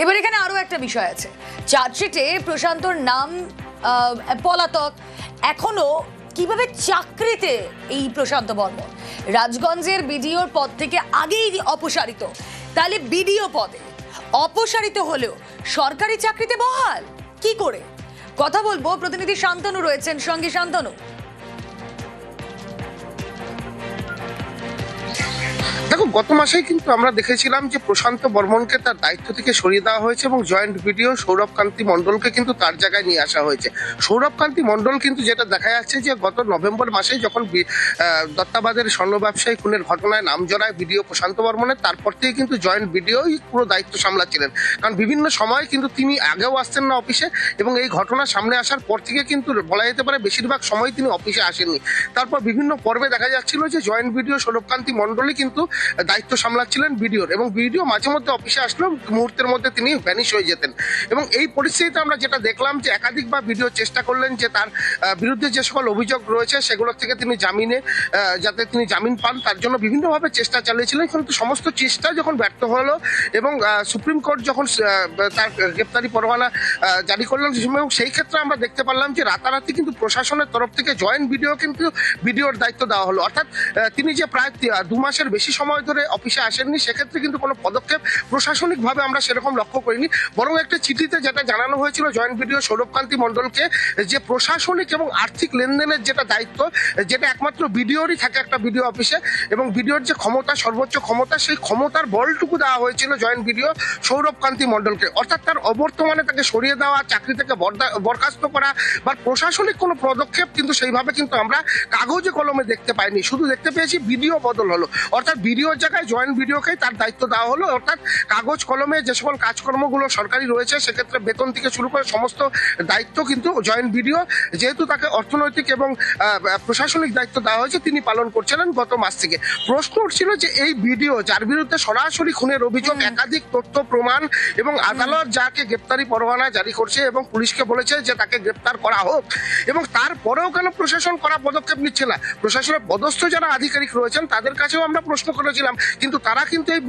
এবার এখানে আরো একটা বিষয় আছে, চার্জশিটে প্রশান্তর নাম পলাতক, এখনো কিভাবে চাকরিতে এই প্রশান্ত বর্মন রাজগঞ্জের বিডিওর পদ থেকে আগেই অপসারিত, তাহলে বিডিও পদে অপসারিত হলেও সরকারি চাকরিতে বহাল কি করে? কথা বলবো, প্রতিনিধি শান্তনু রয়েছেন সঙ্গে। শান্তনু, দেখো, গত মাসেই কিন্তু আমরা দেখেছিলাম যে প্রশান্ত বর্মনকে তার দায়িত্ব থেকে সরিয়ে দেওয়া হয়েছে এবং জয়েন্ট বিডিও সৌরভ কান্তি মণ্ডলকে কিন্তু তার জায়গায় নিয়ে আসা হয়েছে। সৌরভ কান্তি মণ্ডল কিন্তু যেটা দেখা যাচ্ছে যে গত নভেম্বর মাসে যখন দত্তাবাদের স্বর্ণ ব্যবসায়ী খুনের ঘটনায় নাম জড়ায় বিডিও প্রশান্ত বর্মনের, তারপর থেকে কিন্তু জয়েন্ট বিডিওই পুরো দায়িত্ব সামলাচ্ছিলেন। কারণ বিভিন্ন সময় কিন্তু তিনি আগেও আসতেন না অফিসে, এবং এই ঘটনা সামনে আসার পর থেকে কিন্তু বলা যেতে পারে বেশিরভাগ সময় তিনি অফিসে আসেননি। তারপর বিভিন্ন পর্বে দেখা যাচ্ছিল যে জয়েন্ট বিডিও সৌরভ কান্তি মণ্ডলই কিন্তু দায়িত্ব সামলাচ্ছিলেন বিডিওর, এবং বিডিও মাঝে মধ্যে অফিসে আসলেও মুহূর্তের মধ্যে তিনি ভ্যানিশ হয়ে যেতেন। এবং এই পরিস্থিতিতে আমরা যেটা দেখলাম যে একাধিকবার বিডিও চেষ্টা করলেন যে তার বিরুদ্ধে যে সকল অভিযোগ রয়েছে সেগুলোর থেকে তিনি যাতে তিনি জামিন পান, তার জন্য বিভিন্নভাবে চেষ্টা চালিয়েছিলেন। কিন্তু সমস্ত চেষ্টা যখন ব্যর্থ হলো এবং সুপ্রিম কোর্ট যখন তার গ্রেপ্তারি পরোয়ানা জারি করলেন, এবং সেই ক্ষেত্রে আমরা দেখতে পারলাম যে রাতারাতি কিন্তু প্রশাসনের তরফ থেকে জয়েন্ট বিডিও কিন্তু বিডিওর দায়িত্ব দেওয়া হলো। অর্থাৎ তিনি যে প্রায় 2 মাসের বেশি সময় ধরে অফিসে আসেননি, সেক্ষেত্রে কিন্তু কোনো পদক্ষেপ প্রশাসনিকভাবে আমরা সেরকম লক্ষ্য করিনি। বরং একটা চিঠিতে যেটা জানানো হয়েছিল জয়েন্ট বিডিও সৌরভ কান্তি মণ্ডলকে, যে প্রশাসনিক এবং আর্থিক লেনদেনের যেটা দায়িত্ব, যেটা একমাত্র বিডিওরই থাকে একটা বিডিও অফিসে, এবং বিডিওর যে ক্ষমতা, সর্বোচ্চ ক্ষমতা, সেই ক্ষমতার বলটুকু দেওয়া হয়েছিল জয়েন্ট বিডিও সৌরভ কান্তি মণ্ডলকে। অর্থাৎ তার অবর্তমানে তাকে সরিয়ে দেওয়া, চাকরি থেকে বরখাস্ত করা বা প্রশাসনিক কোনো পদক্ষেপ কিন্তু সেইভাবে কিন্তু আমরা কাগজে কলমে দেখতে পাইনি। শুধু দেখতে পেয়েছি বিডিও বদল হলো, অর্থাৎ বিডিওর জায়গায় জয়েন্ট বিডিওকেই তার দায়িত্ব দেওয়া হলো। অর্থাৎ কাগজ কলমে যে সকল কাজকর্মগুলো সরকারি রয়েছে, সেক্ষেত্রে বেতন থেকে শুরু করে সমস্ত দায়িত্ব কিন্তু জয়েন্ট বিডিও, যেহেতু তাকে অর্থনৈতিক এবং প্রশাসনিক দায়িত্ব দেওয়া হয়েছে, তিনি পালন করছিলেন গত মাস থেকে। প্রশ্ন উঠছিল যে এই বিডিও, যার বিরুদ্ধে সরাসরি খুনের অভিযোগ, একাধিক তথ্য প্রমাণ, এবং আদালত যাকে গ্রেপ্তারি পরোয়ানা জারি করছে এবং পুলিশকে বলেছে যে তাকে গ্রেপ্তার করা হোক, এবং তারপরেও কেন প্রশাসন করা পদক্ষেপ নিচ্ছে না? প্রশাসনের পদস্থ যারা আধিকারিক রয়েছেন তাদের কাছেও আমরা প্রশ্ন করেছিলাম, কিন্তু তারা কিন্তু এই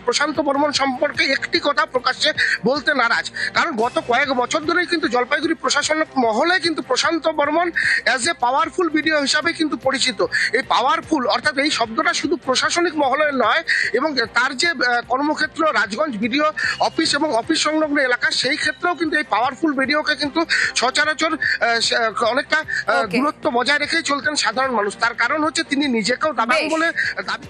প্রশান্ত বর্মন সম্পর্কে একটি কথা প্রকাশ্যে বলতে নারাজ। কারণ গত কয়েক বছর ধরেই কিন্তু জলপাইগুড়ি প্রশাসনিক মহলে কিন্তু Prashanta Barman as a powerful BDO হিসাবে কিন্তু পরিচিত। এই পাওয়ারফুল অর্থাৎ এই শব্দটা শুধু প্রশাসনিক মহলের নয়, এবং তার যে কর্মক্ষেত্র রাজগঞ্জ বিডিও অফিস এবং অফিস সংলগ্ন এলাকা, সেই ক্ষেত্রেও কিন্তু এই পাওয়ারফুল বিডিওকে কিন্তু সচরাচর অনেকটা দূরত্ব বজায় রেখেই চলতেন সাধারণ মানুষ। তার কারণ হচ্ছে তিনি নিজেকেও দাবাং বলে দাবি